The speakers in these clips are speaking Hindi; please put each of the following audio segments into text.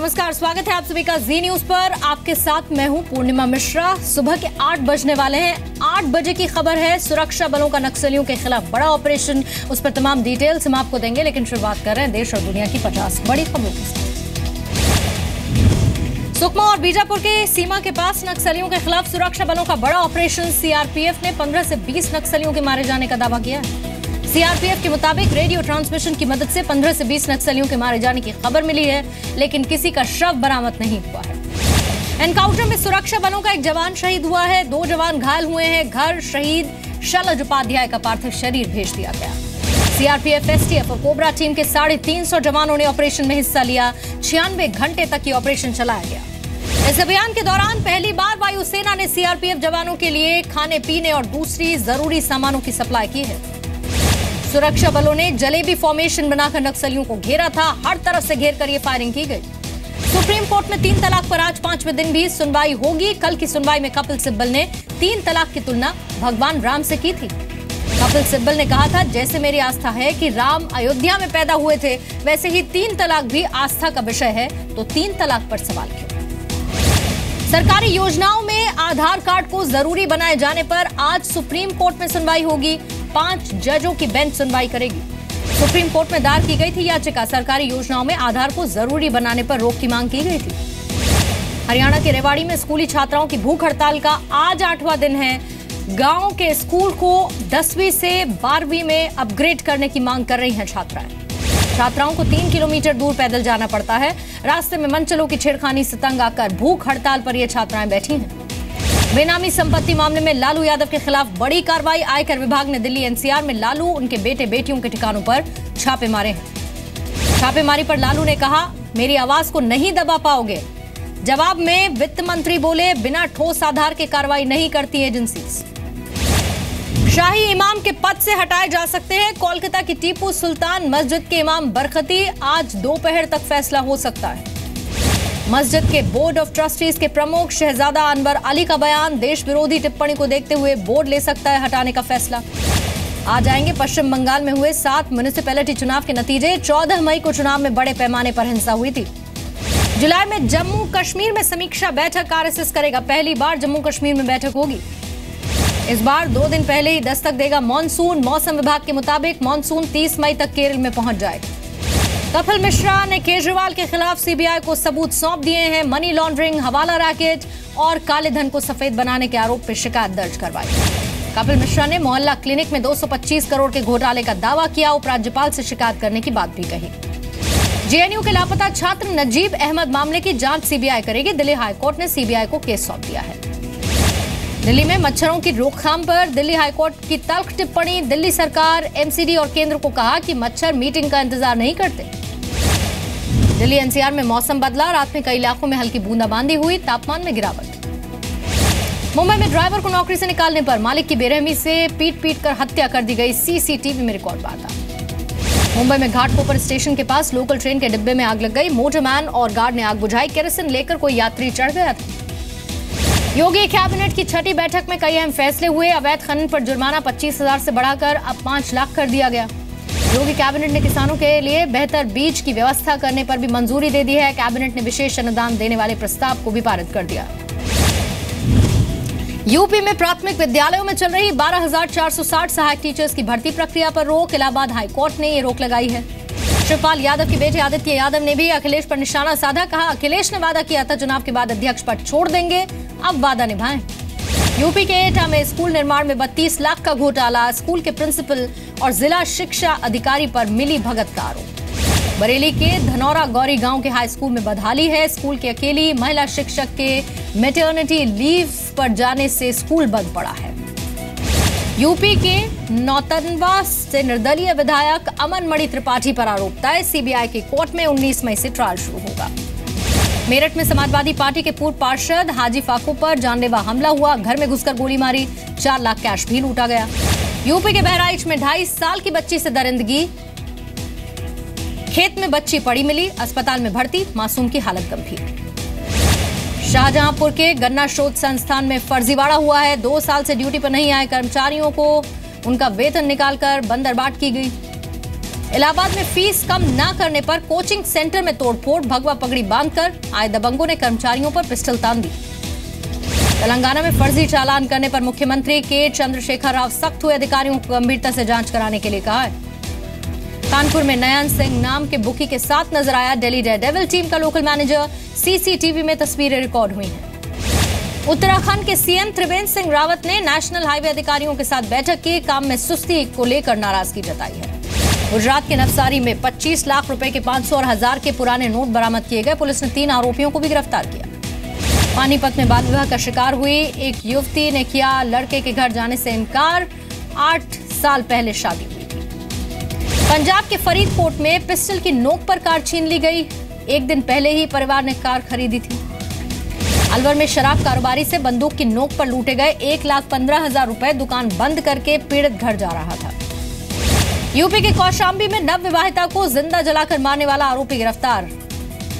नमस्कार, स्वागत है आप सभी का जी न्यूज पर। आपके साथ मैं हूं पूर्णिमा मिश्रा। सुबह के 8 बजने वाले हैं। 8 बजे की खबर है, सुरक्षा बलों का नक्सलियों के खिलाफ बड़ा ऑपरेशन। उस पर तमाम डिटेल्स हम आपको देंगे, लेकिन शुरुआत कर रहे हैं देश और दुनिया की 50 बड़ी खबरों के साथ। सुकमा और बीजापुर के सीमा के पास नक्सलियों के खिलाफ सुरक्षा बलों का बड़ा ऑपरेशन। सीआरपीएफ ने 15 से 20 नक्सलियों के मारे जाने का दावा किया है। सीआरपीएफ के मुताबिक रेडियो ट्रांसमिशन की मदद से 15 से 20 नक्सलियों के मारे जाने की खबर मिली है, लेकिन किसी का शव बरामद नहीं हुआ है। एनकाउंटर में सुरक्षा बलों का एक जवान शहीद हुआ है, 2 जवान घायल हुए हैं। घर शहीद शैलज उपाध्याय का पार्थिव शरीर भेज दिया गया। सीआरपीएफ, एसटीएफ और कोबरा टीम के 350 जवानों ने ऑपरेशन में हिस्सा लिया। 96 घंटे तक ये ऑपरेशन चलाया गया। इस अभियान के दौरान पहली बार वायुसेना ने सीआरपीएफ जवानों के लिए खाने पीने और दूसरी जरूरी सामानों की सप्लाई की है। सुरक्षा बलों ने जलेबी फॉर्मेशन बनाकर नक्सलियों को घेरा था। हर तरफ से घेर कर ये फायरिंग की गई। सुप्रीम कोर्ट में 3 तलाक पर आज 5वें दिन भी सुनवाई होगी। कल की सुनवाई में कपिल सिब्बल ने 3 तलाक की तुलना भगवान राम से की थी। कपिल सिब्बल ने कहा था, जैसे मेरी आस्था है कि राम अयोध्या में पैदा हुए थे, वैसे ही 3 तलाक भी आस्था का विषय है, तो 3 तलाक पर सवाल क्यों? सरकारी योजनाओं में आधार कार्ड को जरूरी बनाए जाने पर आज सुप्रीम कोर्ट में सुनवाई होगी। 5 जजों की बेंच सुनवाई करेगी। सुप्रीम कोर्ट में दायर की गई थी याचिका। सरकारी योजनाओं में आधार को जरूरी बनाने पर रोक की मांग की गई थी। हरियाणा के रेवाड़ी में स्कूली छात्राओं की भूख हड़ताल का आज 8वां दिन है। गांव के स्कूल को 10वीं से 12वीं में अपग्रेड करने की मांग कर रही हैं छात्राएं। छात्राओं को 3 किलोमीटर दूर पैदल जाना पड़ता है। रास्ते में मनचलों की छेड़खानी से तंग आकर भूख हड़ताल पर ये छात्राएं बैठी हैं। बेनामी संपत्ति मामले में लालू यादव के खिलाफ बड़ी कार्रवाई। आयकर विभाग ने दिल्ली एनसीआर में लालू, उनके बेटे बेटियों के ठिकानों पर छापे मारे हैं। छापेमारी पर लालू ने कहा, मेरी आवाज को नहीं दबा पाओगे। जवाब में वित्त मंत्री बोले, बिना ठोस आधार के कार्रवाई नहीं करती एजेंसी। शाही इमाम के पद से हटाए जा सकते हैं। कोलकाता की टीपू सुल्तान मस्जिद के इमाम बरकती, आज दोपहर तक फैसला हो सकता है। मस्जिद के बोर्ड ऑफ ट्रस्टीज के प्रमुख शहजादा अनवर अली का बयान, देश विरोधी टिप्पणी को देखते हुए बोर्ड ले सकता है हटाने का फैसला। आ जाएंगे पश्चिम बंगाल में हुए 7 म्युनिसिपैलिटी चुनाव के नतीजे। 14 मई को चुनाव में बड़े पैमाने पर हिंसा हुई थी। जुलाई में जम्मू कश्मीर में समीक्षा बैठक आरएसएस करेगा। पहली बार जम्मू कश्मीर में बैठक होगी। इस बार 2 दिन पहले ही दस्तक देगा मॉनसून। मौसम विभाग के मुताबिक मॉनसून 30 मई तक केरल में पहुंच जाएगा। कपिल मिश्रा ने केजरीवाल के खिलाफ सीबीआई को सबूत सौंप दिए हैं। मनी लॉन्ड्रिंग, हवाला रैकेट और काले धन को सफेद बनाने के आरोप पर शिकायत दर्ज करवाई। कपिल मिश्रा ने मोहल्ला क्लिनिक में 225 करोड़ के घोटाले का दावा किया। उपराज्यपाल से शिकायत करने की बात भी कही। जेएनयू के लापता छात्र नजीब अहमद मामले की जांच सीबीआई करेगी। दिल्ली हाईकोर्ट ने सीबीआई को केस सौंप दिया है। दिल्ली में मच्छरों की रोकथाम पर दिल्ली हाईकोर्ट की तल्ख टिप्पणी। दिल्ली सरकार, एमसीडी और केंद्र को कहा कि मच्छर मीटिंग का इंतजार नहीं करते। दिल्ली एनसीआर में मौसम बदला। रात में कई इलाकों में हल्की बूंदाबांदी हुई। तापमान में गिरावट। मुंबई में ड्राइवर को नौकरी से निकालने पर मालिक की बेरहमी से पीट कर हत्या कर दी गई। सीसीटीवी में रिकॉर्ड आता। मुंबई में घाटकोपर स्टेशन के पास लोकल ट्रेन के डिब्बे में आग लग गई। मोटरमैन और गार्ड ने आग बुझाई। केरोसिन लेकर कोई यात्री चढ़ गया था। योगी कैबिनेट की 6ठी बैठक में कई अहम फैसले हुए। अवैध खनन पर जुर्माना 25,000 से बढ़ाकर अब 5 लाख कर दिया गया। योगी कैबिनेट ने किसानों के लिए बेहतर बीज की व्यवस्था करने पर भी मंजूरी दे दी है। कैबिनेट ने विशेष अनुदान देने वाले प्रस्ताव को भी पारित कर दिया। यूपी में प्राथमिक विद्यालयों में चल रही 12,460 सहायक टीचर्स की भर्ती प्रक्रिया पर रोक। इलाहाबाद हाईकोर्ट ने ये रोक लगाई है। शिवपाल यादव के बेटे आदित्य यादव ने भी अखिलेश पर निशाना साधा। कहा, अखिलेश ने वादा किया था चुनाव के बाद अध्यक्ष पद छोड़ देंगे, अब वादा निभाएं। यूपी के एटा में स्कूल निर्माण में 32 लाख का घोटाला। स्कूल के प्रिंसिपल और जिला शिक्षा अधिकारी पर मिली भगत का आरोप। बरेली के धनौरा गौरी गांव के हाई स्कूल में बदहाली है। स्कूल की अकेली महिला शिक्षक के मैटरनिटी लीव पर जाने से स्कूल बंद पड़ा है। यूपी के नौतनवा से निर्दलीय विधायक अमन मणि त्रिपाठी पर आरोप तय। सीबीआई की कोर्ट में 19 मई से ट्रायल शुरू होगा। मेरठ में समाजवादी पार्टी के पूर्व पार्षद हाजी फाकू पर जानलेवा हमला हुआ। घर में घुसकर गोली मारी। 4 लाख कैश भी लूटा गया। यूपी के बहराइच में 2.5 साल की बच्ची से दरिंदगी। खेत में बच्ची पड़ी मिली। अस्पताल में भर्ती, मासूम की हालत गंभीर। शाहजहांपुर के गन्ना शोध संस्थान में फर्जीवाड़ा हुआ है। 2 साल से ड्यूटी पर नहीं आए कर्मचारियों को उनका वेतन निकालकर बंदरबाट की गई। इलाहाबाद में फीस कम न करने पर कोचिंग सेंटर में तोड़फोड़, भगवा पगड़ी बांधकर आए दबंगों ने कर्मचारियों पर पिस्टल तान दी। तेलंगाना में फर्जी चालान करने पर मुख्यमंत्री के चंद्रशेखर राव सख्त हुए, अधिकारियों को गंभीरता से जांच कराने के लिए कहा है। कानपुर में नयन सिंह नाम के बुकी के साथ नजर आया दिल्ली डेयरडेविल टीम का लोकल मैनेजर, सीसीटीवी में तस्वीरें रिकॉर्ड हुई हैं। उत्तराखंड के सीएम त्रिवेंद्र सिंह रावत ने नेशनल हाईवे अधिकारियों के साथ बैठक की, काम में सुस्ती को लेकर नाराजगी जताई है। गुजरात के नवसारी में 25 लाख रुपए के 500 और 1000 के पुराने नोट बरामद किए गए। पुलिस ने 3 आरोपियों को भी गिरफ्तार किया। पानीपत में बाल विवाह का शिकार हुई एक युवती ने किया लड़के के घर जाने से इनकार। 8 साल पहले शादी हुई थी। पंजाब के फरीदकोट में पिस्टल की नोक पर कार छीन ली गई। एक दिन पहले ही परिवार ने कार खरीदी थी। अलवर में शराब कारोबारी से बंदूक की नोक पर लूटे गए 1,15,000 रुपए। दुकान बंद करके पीड़ित घर जा रहा था। यूपी के कौशाम्बी में नव विवाहिता को जिंदा जलाकर मारने वाला आरोपी गिरफ्तार।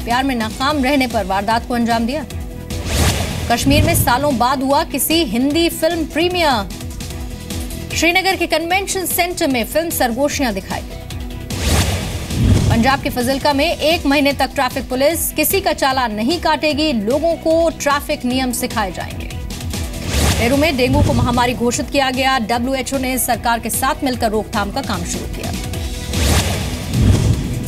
प्यार में नाकाम रहने पर वारदात को अंजाम दिया। कश्मीर में सालों बाद हुआ किसी हिंदी फिल्म प्रीमियर। श्रीनगर के कन्वेंशन सेंटर में फिल्म सरगोशियां दिखाई। पंजाब के फजिल्का में 1 महीने तक ट्रैफिक पुलिस किसी का चालान नहीं काटेगी। लोगों को ट्रैफिक नियम सिखाए जाएंगे। पेरू में डेंगू को महामारी घोषित किया गया। WHO ने सरकार के साथ मिलकर रोकथाम का काम शुरू किया।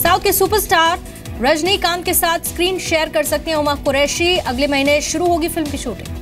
साउथ के सुपरस्टार रजनीकांत के साथ स्क्रीन शेयर कर सकती हैं उमा कुरैशी। अगले महीने शुरू होगी फिल्म की शूटिंग।